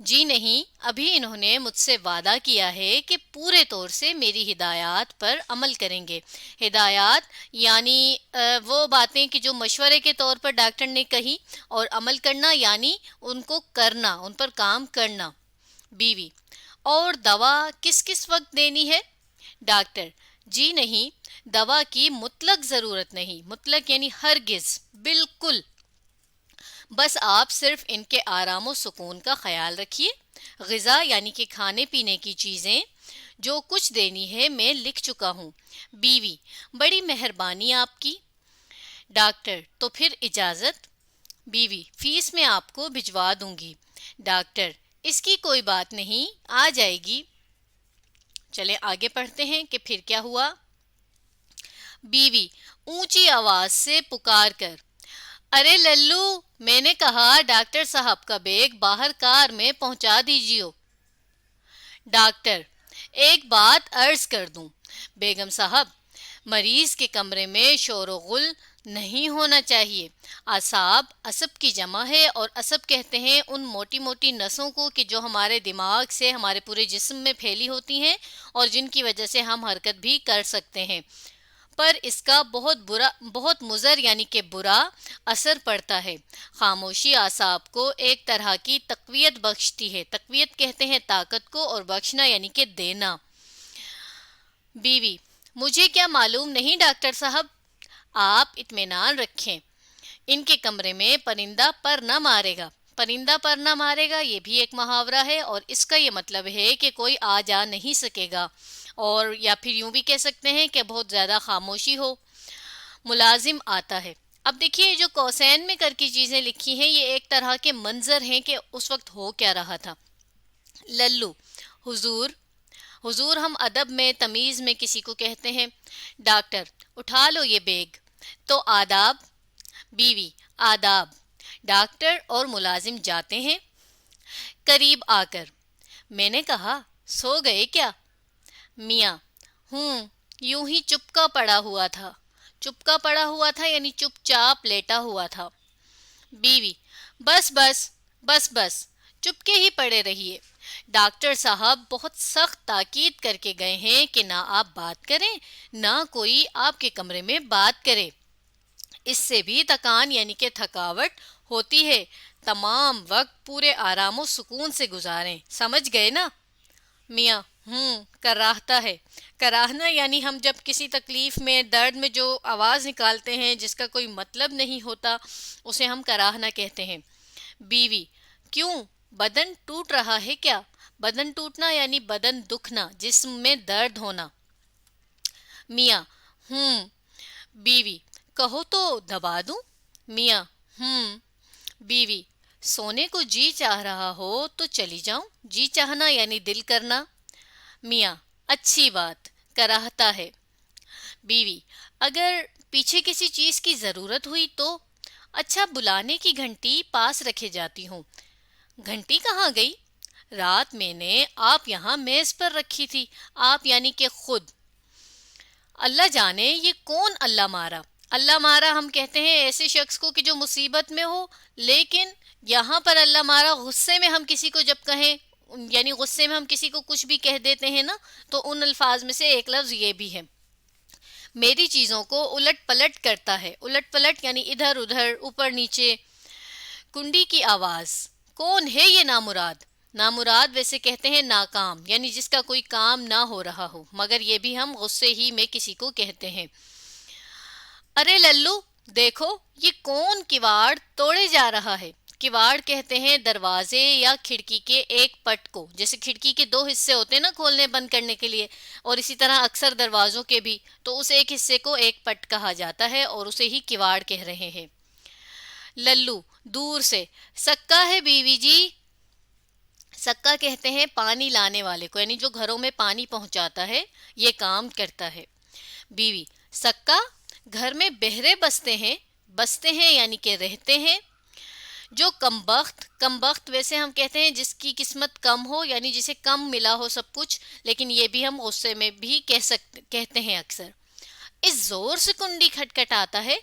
جی نہیں، ابھی انہوں نے مجھ سے وعدہ کیا ہے کہ پورے طور سے میری ہدایات پر عمل کریں گے۔ ہدایات یعنی وہ باتیں کہ جو مشورے کے طور پر ڈاکٹر نے کہی، اور عمل کرنا یعنی ان کو کرنا، ان پر کام کرنا۔ بیوی: اور دوا کس کس وقت دینی ہے؟ ڈاکٹر: جی نہیں، دوا کی مطلق ضرورت نہیں، مطلق یعنی ہرگز، بالکل، بس آپ صرف ان کے آرام و سکون کا خیال رکھیے۔ غذا یعنی کہ کھانے پینے کی چیزیں جو کچھ دینی ہے میں لکھ چکا ہوں۔ بیوی: بڑی مہربانی آپ کی۔ ڈاکٹر: تو پھر اجازت۔ بیوی: فیس میں آپ کو بھجوا دوں گی۔ ڈاکٹر: اس کی کوئی بات نہیں، آ جائے گی۔ چلے آگے پڑھتے ہیں کہ پھر کیا ہوا۔ بیوی اونچی آواز سے پکار کر: ارے للو، میں نے کہا ڈاکٹر صاحب کا بیگ باہر کار میں پہنچا دیجیو۔ ڈاکٹر: ایک بات عرض کر دوں بیگم صاحب، مریض کے کمرے میں شور و غل نہیں ہونا چاہیے۔ عصب کی جمع ہے، اور عصب کہتے ہیں ان موٹی موٹی نسوں کو کہ جو ہمارے دماغ سے ہمارے پورے جسم میں پھیلی ہوتی ہیں اور جن کی وجہ سے ہم حرکت بھی کر سکتے ہیں، پر اس کا بہت مضر یعنی کہ برا اثر پڑتا ہے۔ خاموشی اعصاب کو ایک طرح کی تقویت بخشتی ہے۔ تقویت کہتے ہیں طاقت کو، اور بخشنا یعنی کہ دینا۔ بیوی: مجھے کیا معلوم نہیں ڈاکٹر صاحب، آپ اطمینان رکھیں، ان کے کمرے میں پرندہ پر نہ مارے گا۔ پرندہ پر نہ مارے گا یہ بھی ایک محاورہ ہے، اور اس کا یہ مطلب ہے کہ کوئی آ جا نہیں سکے گا، اور یا پھر یوں بھی کہہ سکتے ہیں کہ بہت زیادہ خاموشی ہو۔ ملازم آتا ہے۔ اب دیکھیے جو کوسین میں کر کی چیزیں لکھی ہیں یہ ایک طرح کے منظر ہیں کہ اس وقت ہو کیا رہا تھا۔ للو: حضور۔ حضور ہم ادب میں تمیز میں کسی کو کہتے ہیں۔ ڈاکٹر: اٹھا لو یہ بیگ۔ تو آداب۔ بیوی: آداب۔ ڈاکٹر اور ملازم جاتے ہیں۔ قریب آ کر: میں نے کہا سو گئے کیا؟ میاں: یوں ہی چپکا پڑا ہوا تھا۔ چپکا پڑا ہوا تھا یعنی چپ چاپ لیٹا ہوا تھا۔ بیوی: بس بس بس بس، چپکے ہی پڑے رہیے، ڈاکٹر صاحب بہت سخت تاکید کر کے گئے ہیں کہ نہ آپ بات کریں، نہ کوئی آپ کے کمرے میں بات کرے، اس سے بھی تکان یعنی کہ تھکاوٹ ہوتی ہے، تمام وقت پورے آرام و سکون سے گزاریں، سمجھ گئے نا؟ میاں: کراہتا ہے۔ کراہنا یعنی ہم جب کسی تکلیف میں، درد میں جو آواز نکالتے ہیں جس کا کوئی مطلب نہیں ہوتا اسے ہم کراہنا کہتے ہیں۔ بیوی: کیوں، بدن ٹوٹ رہا ہے کیا؟ بدن ٹوٹنا یعنی بدن دکھنا، جسم میں درد ہونا۔ میاں: بیوی: کہو تو دبا دوں؟ میاں: بیوی: سونے کو جی چاہ رہا ہو تو چلی جاؤں، جی چاہنا یعنی دل کرنا۔ میاں: اچھی بات، کراہتا ہے۔ بیوی: اگر پیچھے کسی چیز کی ضرورت ہوئی تو؟ اچھا، بلانے کی گھنٹی پاس رکھے جاتی ہوں۔ گھنٹی کہاں گئی؟ رات میں نے آپ یہاں میز پر رکھی تھی، آپ یعنی کہ خود۔ اللہ جانے یہ کون اللہ مارا؟ اللہ مارا ہم کہتے ہیں ایسے شخص کو کہ جو مصیبت میں ہو، لیکن یہاں پر اللہ مارا غصے میں ہم کسی کو جب کہیں، یعنی غصے میں ہم کسی کو کچھ بھی کہہ دیتے ہیں نا، تو ان الفاظ میں سے ایک لفظ یہ بھی ہے۔ میری چیزوں کو الٹ پلٹ کرتا ہے۔ الٹ پلٹ یعنی ادھر ادھر، اوپر نیچے۔ کنڈی کی آواز: کون ہے یہ نامراد؟ نامراد ویسے کہتے ہیں ناکام، یعنی جس کا کوئی کام نہ ہو رہا ہو، مگر یہ بھی ہم غصے ہی میں کسی کو کہتے ہیں۔ ارے للو، دیکھو یہ کون کواڑ توڑے جا رہا ہے؟ کواڑ کہتے ہیں دروازے یا کھڑکی کے ایک پٹ کو، جیسے کھڑکی کے دو حصے ہوتے ہیں نا کھولنے بند کرنے کے لیے، اور اسی طرح اکثر دروازوں کے بھی، تو اس ایک حصے کو ایک پٹ کہا جاتا ہے اور اسے ہی کواڑ کہہ رہے ہیں۔ للو دور سے: سکا ہے بیوی جی۔ سکا کہتے ہیں پانی لانے والے کو، یعنی جو گھروں میں پانی پہنچاتا ہے، یہ کام کرتا ہے۔ بیوی: سکا، گھر میں بہرے بستے ہیں یعنی کہ رہتے ہیں۔ جو کم بخت ویسے ہم کہتے ہیں جس کی قسمت کم ہو، یعنی جسے کم ملا ہو سب کچھ، لیکن یہ بھی ہم غصے میں بھی کہتے ہیں اکثر۔ اس زور سے کنڈی کھٹکھٹاتا ہے،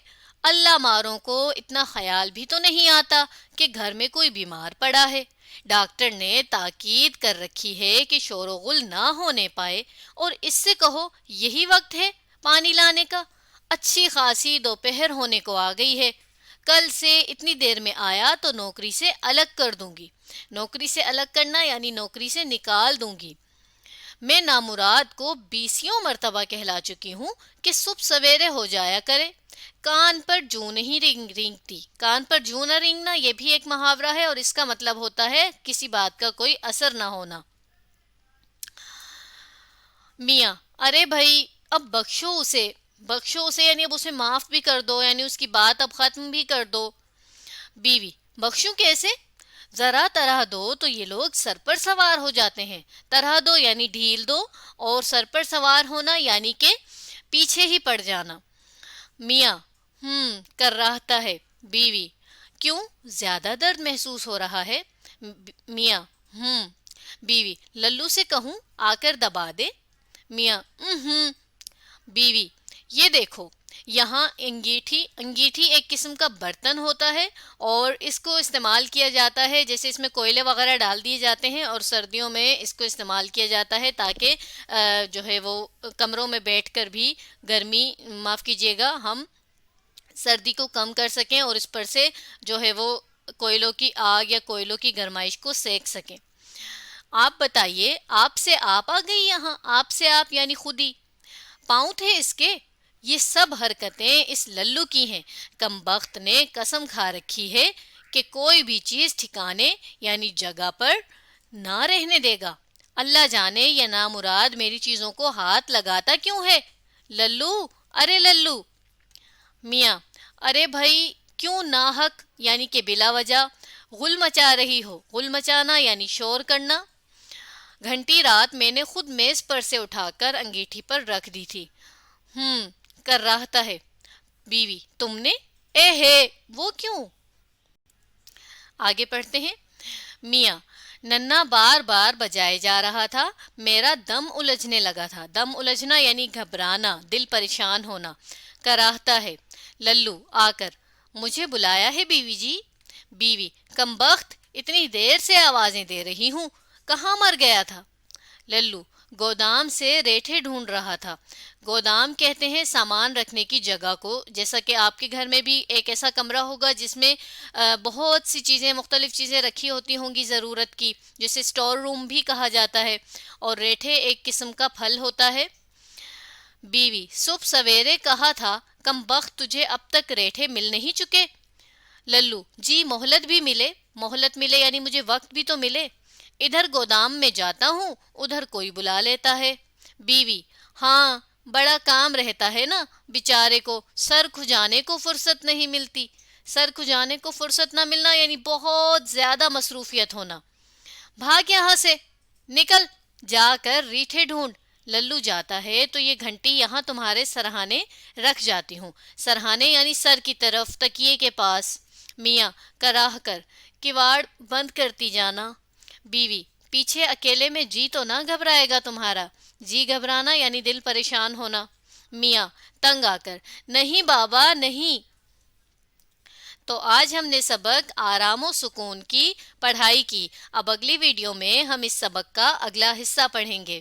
اللہ ماروں کو اتنا خیال بھی تو نہیں آتا کہ گھر میں کوئی بیمار پڑا ہے۔ ڈاکٹر نے تاکید کر رکھی ہے کہ شور و غل نہ ہونے پائے، اور اس سے کہو یہی وقت ہے پانی لانے کا۔ اچھی خاصی دوپہر ہونے کو آ گئی ہے، کل سے اتنی دیر میں آیا تو نوکری سے الگ کر دوں گی۔ نوکری سے الگ کرنا یعنی نوکری سے نکال دوں گی۔ میں نامراد کو 20 مرتبہ کہلا چکی ہوں کہ صبح سویرے ہو جایا کرے۔ کان پر جوں نہیں رینگتی۔ کان پر جوں نہ رینگنا یہ بھی ایک محاورہ ہے، اور اس کا مطلب ہوتا ہے کسی بات کا کوئی اثر نہ ہونا۔ میاں: ارے بھائی اب بخشو اسے یعنی اب اسے معاف بھی کر دو، یعنی اس کی بات اب ختم بھی کر دو۔ بیوی: بخشوں کیسے؟ ذرا طرح دو تو یہ لوگ سر پر سوار ہو جاتے ہیں۔ طرح دو یعنی ڈھیل دو، اور سر پر سوار ہونا یعنی کہ پیچھے ہی پڑ جانا۔ میاں: کر رہتا ہے۔ بیوی: کیوں، زیادہ درد محسوس ہو رہا ہے؟ میاں: بیوی: للو سے کہوں آ کر دبا دے؟ میاں: بیوی: یہ دیکھو، یہاں انگیٹھی ایک قسم کا برتن ہوتا ہے، اور اس کو استعمال کیا جاتا ہے، جیسے اس میں کوئلے وغیرہ ڈال دیے جاتے ہیں، اور سردیوں میں اس کو استعمال کیا جاتا ہے تاکہ جو ہے وہ کمروں میں بیٹھ کر بھی گرمی، معاف کیجیے گا، ہم سردی کو کم کر سکیں اور اس پر سے جو ہے وہ کوئلوں کی آگ یا کوئلوں کی گرمائش کو سیک سکیں۔ آپ بتائیے، آپ سے آپ آ گئی یہاں، آپ سے آپ یعنی خود ہی پاؤں تھے اس کے۔ یہ سب حرکتیں اس للو کی ہیں۔ کم بخت نے قسم کھا رکھی ہے کہ کوئی بھی چیز ٹھکانے یعنی جگہ پر نہ رہنے دے گا۔ اللہ جانے یہ نامراد میری چیزوں کو ہاتھ لگاتا کیوں ہے؟ للو، ارے للو۔ میاں: ارے بھائی کیوں ناحق یعنی کہ بلا وجہ غل مچا رہی ہو؟ غل مچانا یعنی شور کرنا۔ گھنٹی رات میں نے خود میز پر سے اٹھا کر انگیٹھی پر رکھ دی تھی۔ کر رہتا ہے۔ بیوی: تم نے؟ اے ہے، وہ کیوں؟ آگے پڑھتے ہیں۔ میاں: ننا بار بار بجائے جا رہا تھا، میرا دم الجھنے لگا تھا۔ دم الجھنا یعنی گھبرانا، دل پریشان ہونا۔ کراہتا ہے۔ للو آ کر: مجھے بلایا ہے بیوی جی؟ بیوی: کم بخت، اتنی دیر سے آوازیں دے رہی ہوں، کہاں مر گیا تھا؟ للو: گودام سے ریٹھے ڈھونڈ رہا تھا۔ گودام کہتے ہیں سامان رکھنے کی جگہ کو، جیسا کہ آپ کے گھر میں بھی ایک ایسا کمرہ ہوگا جس میں بہت سی چیزیں، مختلف چیزیں رکھی ہوتی ہوں گی ضرورت کی، جسے اسٹور روم بھی کہا جاتا ہے، اور ریٹھے ایک قسم کا پھل ہوتا ہے۔ بیوی: صبح سویرے کہا تھا، کم بخت تجھے اب تک ریٹھے مل نہیں چکے؟ للو: جی مہلت بھی ملے، مہلت ملے یعنی مجھے وقت بھی تو ملے۔ ادھر گودام میں جاتا ہوں، ادھر کوئی بلا لیتا ہے۔ بیوی: ہاں بڑا کام رہتا ہے نا بیچارے کو، سر کھجانے کو فرصت نہیں ملتی۔ سر کھجانے کو فرصت نہ ملنا یعنی بہت زیادہ مصروفیت ہونا۔ بھاگ یہاں سے، نکل، جا کر ریٹھے ڈھونڈ۔ للو جاتا ہے تو یہ گھنٹی یہاں تمہارے سرہانے رکھ جاتی ہوں۔ سرہانے یعنی سر کی طرف، تکیے کے پاس۔ میاں کراہ کر: کواڑ بند کرتی جانا۔ بیوی: پیچھے اکیلے میں جی تو نہ گھبرائے گا تمہارا؟ جی گھبرانا یعنی دل پریشان ہونا۔ میاں تنگ آ کر: نہیں بابا نہیں۔ تو آج ہم نے سبق آرام و سکون کی پڑھائی کی۔ اب اگلی ویڈیو میں ہم اس سبق کا اگلا حصہ پڑھیں گے۔